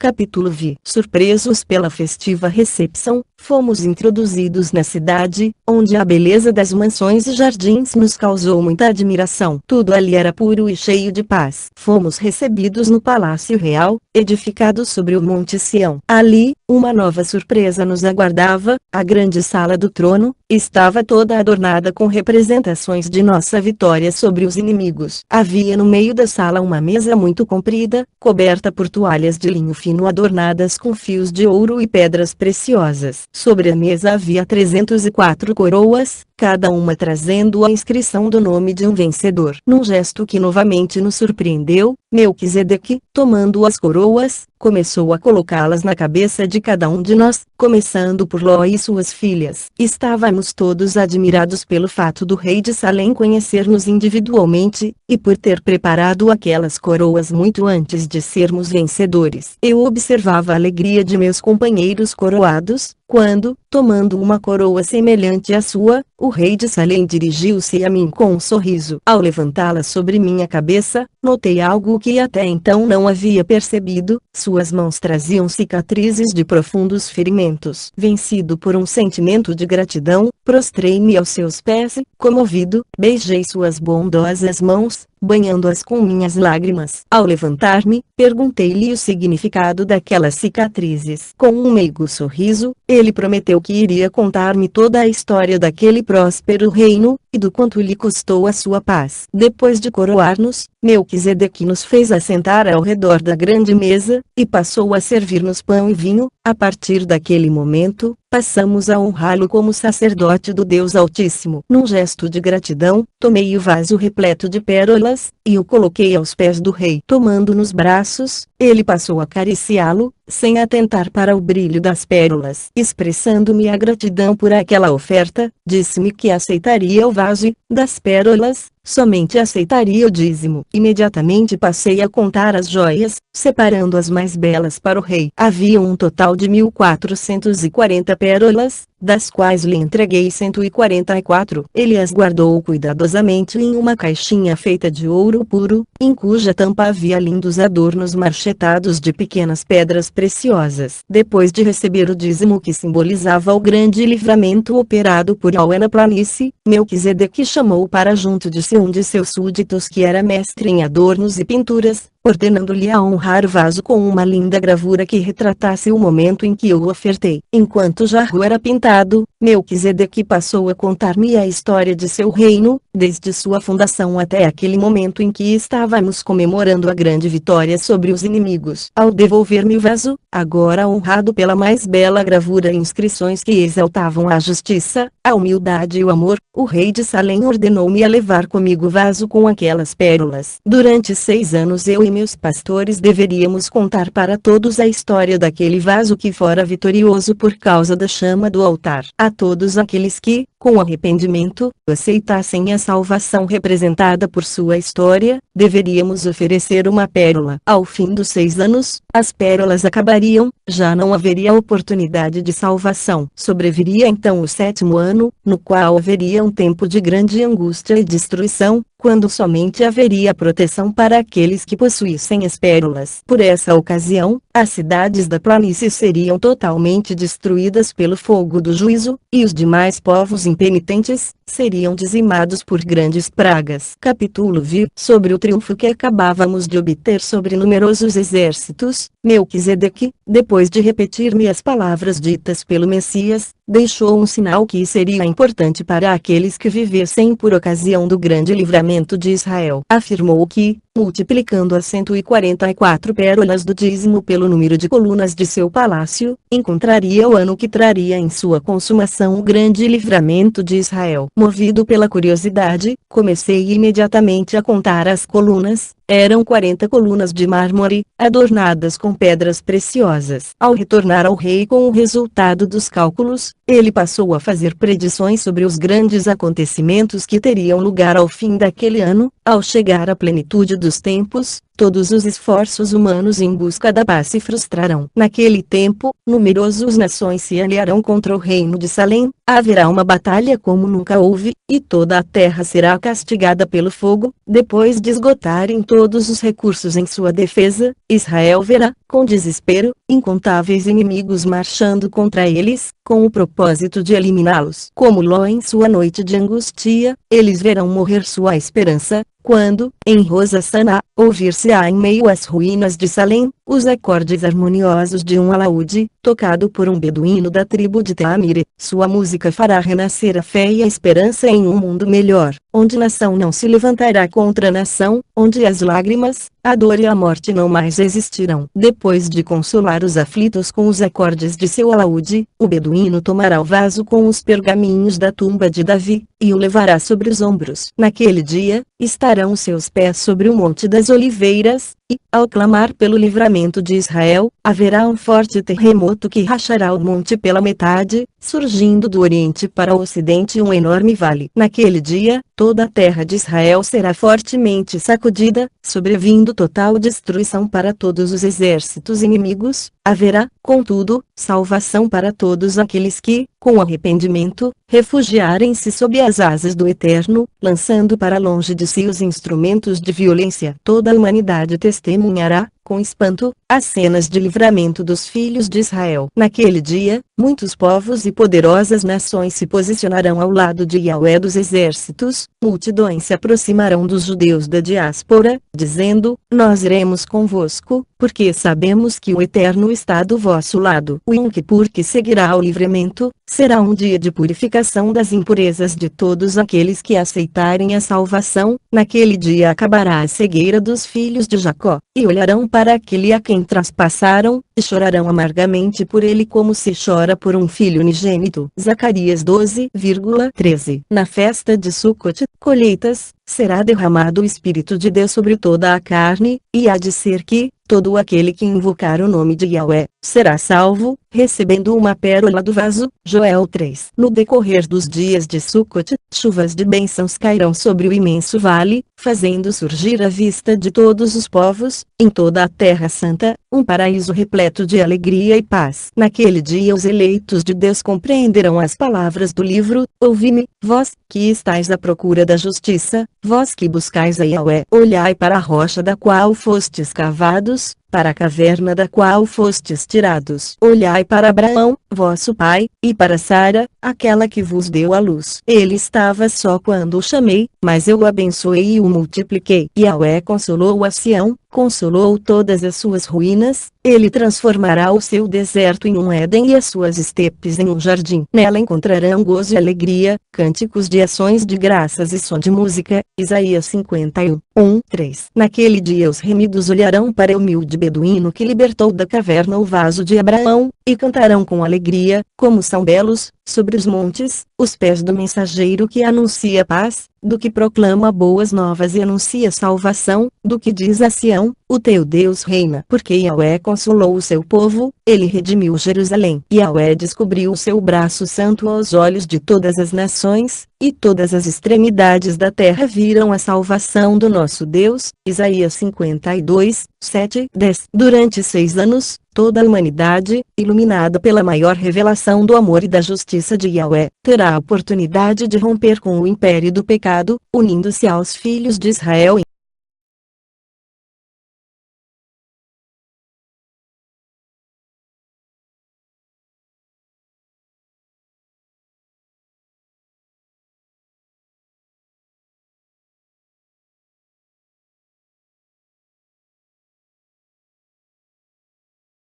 Capítulo V. Surpresos pela festiva recepção, fomos introduzidos na cidade, onde a beleza das mansões e jardins nos causou muita admiração. Tudo ali era puro e cheio de paz. Fomos recebidos no Palácio Real, edificado sobre o Monte Sião. Ali, uma nova surpresa nos aguardava. A grande sala do trono estava toda adornada com representações de nossa vitória sobre os inimigos. Havia no meio da sala uma mesa muito comprida, coberta por toalhas de linho fino adornadas com fios de ouro e pedras preciosas. Sobre a mesa havia 304 coroas, cada uma trazendo a inscrição do nome de um vencedor. Num gesto que novamente nos surpreendeu, Melquisedeque, tomando as coroas, começou a colocá-las na cabeça de cada um de nós, começando por Ló e suas filhas. Estávamos todos admirados pelo fato do rei de Salém conhecer-nos individualmente, e por ter preparado aquelas coroas muito antes de sermos vencedores. Eu observava a alegria de meus companheiros coroados, quando, tomando uma coroa semelhante à sua, o rei de Salém dirigiu-se a mim com um sorriso. Ao levantá-la sobre minha cabeça, notei algo que até então não havia percebido: suas mãos traziam cicatrizes de profundos ferimentos. Vencido por um sentimento de gratidão, prostrei-me aos seus pés e, comovido, beijei suas bondosas mãos, banhando-as com minhas lágrimas. Ao levantar-me, perguntei-lhe o significado daquelas cicatrizes. Com um meigo sorriso, ele prometeu que iria contar-me toda a história daquele próspero reino, e do quanto lhe custou a sua paz. Depois de coroar-nos, Melquisedeque nos fez assentar ao redor da grande mesa, e passou a servir-nos pão e vinho. A partir daquele momento, passamos a honrá-lo como sacerdote do Deus Altíssimo. Num gesto de gratidão, tomei o vaso repleto de pérolas, e o coloquei aos pés do rei. Tomando nos braços, ele passou a acariciá-lo, sem atentar para o brilho das pérolas. Expressando-me a gratidão por aquela oferta, disse-me que aceitaria o vaso e, das pérolas, somente aceitaria o dízimo. Imediatamente passei a contar as joias, separando as mais belas para o rei. Havia um total de 1440 pérolas, das quais lhe entreguei 144. Ele as guardou cuidadosamente em uma caixinha feita de ouro puro, em cuja tampa havia lindos adornos marchetados de pequenas pedras preciosas. Depois de receber o dízimo que simbolizava o grande livramento operado por Yahweh na planície, Melquisedeque chamou para junto de si um de seus súditos que era mestre em adornos e pinturas, ordenando-lhe a honrar o vaso com uma linda gravura que retratasse o momento em que eu o ofertei. Enquanto jarro era pintado, Melquisedeque passou a contar-me a história de seu reino, desde sua fundação até aquele momento em que estávamos comemorando a grande vitória sobre os inimigos. Ao devolver-me o vaso, agora honrado pela mais bela gravura e inscrições que exaltavam a justiça, a humildade e o amor, o rei de Salém ordenou-me a levar comigo o vaso com aquelas pérolas. Durante 6 anos eu e meus pastores deveríamos contar para todos a história daquele vaso que fora vitorioso por causa da chama do altar. A todos aqueles que, com arrependimento, aceitassem a salvação representada por sua história, deveríamos oferecer uma pérola. Ao fim dos 6 anos, as pérolas acabariam, já não haveria oportunidade de salvação. Sobreviria então o 7º ano, no qual haveria um tempo de grande angústia e destruição, quando somente haveria proteção para aqueles que possuíssem as pérolas. Por essa ocasião, as cidades da planície seriam totalmente destruídas pelo fogo do juízo, e os demais povos impenitentes seriam dizimados por grandes pragas. Capítulo V. Sobre o triunfo que acabávamos de obter sobre numerosos exércitos, Melquisedeque, depois de repetir-me as palavras ditas pelo Messias, deixou um sinal que seria importante para aqueles que vivessem por ocasião do grande livramento de Israel. Afirmou que, multiplicando as 144 pérolas do dízimo pelo número de colunas de seu palácio, encontraria o ano que traria em sua consumação o grande livramento de Israel. Movido pela curiosidade, comecei imediatamente a contar as colunas. Eram 40 colunas de mármore, adornadas com pedras preciosas. Ao retornar ao rei com o resultado dos cálculos, ele passou a fazer predições sobre os grandes acontecimentos que teriam lugar ao fim daquele ano. Ao chegar à plenitude dos tempos, todos os esforços humanos em busca da paz se frustrarão. Naquele tempo, numerosas nações se aliarão contra o reino de Salém, haverá uma batalha como nunca houve, e toda a terra será castigada pelo fogo. Depois de esgotarem todos os recursos em sua defesa, Israel verá, com desespero, incontáveis inimigos marchando contra eles, com o propósito de eliminá-los. Como Ló em sua noite de angústia, eles verão morrer sua esperança, quando, em Rosa-Saná, ouvir-se-á em meio às ruínas de Salém, os acordes harmoniosos de um alaúde, tocado por um beduíno da tribo de Tamire. Sua música fará renascer a fé e a esperança em um mundo melhor, onde nação não se levantará contra nação, onde as lágrimas, a dor e a morte não mais existirão. Depois de consolar os aflitos com os acordes de seu alaúde, o beduíno tomará o vaso com os pergaminhos da tumba de Davi, e o levará sobre os ombros. Naquele dia, estarão seus pés sobre o Monte das Oliveiras, e, ao clamar pelo livramento de Israel, haverá um forte terremoto que rachará o monte pela metade, surgindo do oriente para o ocidente um enorme vale. Naquele dia, toda a terra de Israel será fortemente sacudida, sobrevindo total destruição para todos os exércitos inimigos. Haverá, contudo, salvação para todos aqueles que, com arrependimento, refugiarem-se sob as asas do Eterno, lançando para longe de si os instrumentos de violência. Toda a humanidade testemunhará, com espanto, as cenas de livramento dos filhos de Israel. Naquele dia, muitos povos e poderosas nações se posicionarão ao lado de Yahweh dos exércitos, multidões se aproximarão dos judeus da diáspora, dizendo: nós iremos convosco, porque sabemos que o Eterno está do vosso lado. O Yom Kippur que seguirá ao livramento, será um dia de purificação das impurezas de todos aqueles que aceitarem a salvação. Naquele dia acabará a cegueira dos filhos de Jacó, e olharão para aquele a quem traspassaram, e chorarão amargamente por ele como se chora por um filho unigênito. Zacarias 12,13. Na festa de Succote, colheitas, será derramado o Espírito de Deus sobre toda a carne, e há de ser que, todo aquele que invocar o nome de Yahweh, será salvo, recebendo uma pérola do vaso. Joel 3. No decorrer dos dias de Succote, chuvas de bênçãos cairão sobre o imenso vale, fazendo surgir à vista de todos os povos, em toda a terra santa, um paraíso repleto de alegria e paz. Naquele dia os eleitos de Deus compreenderão as palavras do livro: ouvi-me, vós, que estáis à procura da justiça, vós que buscais a Yahweh. Olhai para a rocha da qual fostes cavados, para a caverna da qual fostes tirados. Olhai para Abraão, vosso pai, e para Sara, aquela que vos deu a luz. Ele estava só quando o chamei, mas eu o abençoei e o multipliquei. Yahweh consolou a Sião, consolou todas as suas ruínas. Ele transformará o seu deserto em um Éden e as suas estepes em um jardim. Nela encontrarão gozo e alegria, cânticos de ações de graças e som de música. Isaías 51:3. Naquele dia os remidos olharão para o humilde beduíno que libertou da caverna o vaso de Abraão, e cantarão com alegria, como são belos, sobre os montes, os pés do mensageiro que anuncia paz, do que proclama boas novas e anuncia salvação, do que diz a Sião: o teu Deus reina. Porque Yahweh consolou o seu povo, ele redimiu Jerusalém. Yahweh descobriu o seu braço santo aos olhos de todas as nações, e todas as extremidades da terra viram a salvação do nosso Deus. Isaías 52:7-10. Durante 6 anos, toda a humanidade, iluminada pela maior revelação do amor e da justiça de Yahweh, terá a oportunidade de romper com o império do pecado, unindo-se aos filhos de Israel em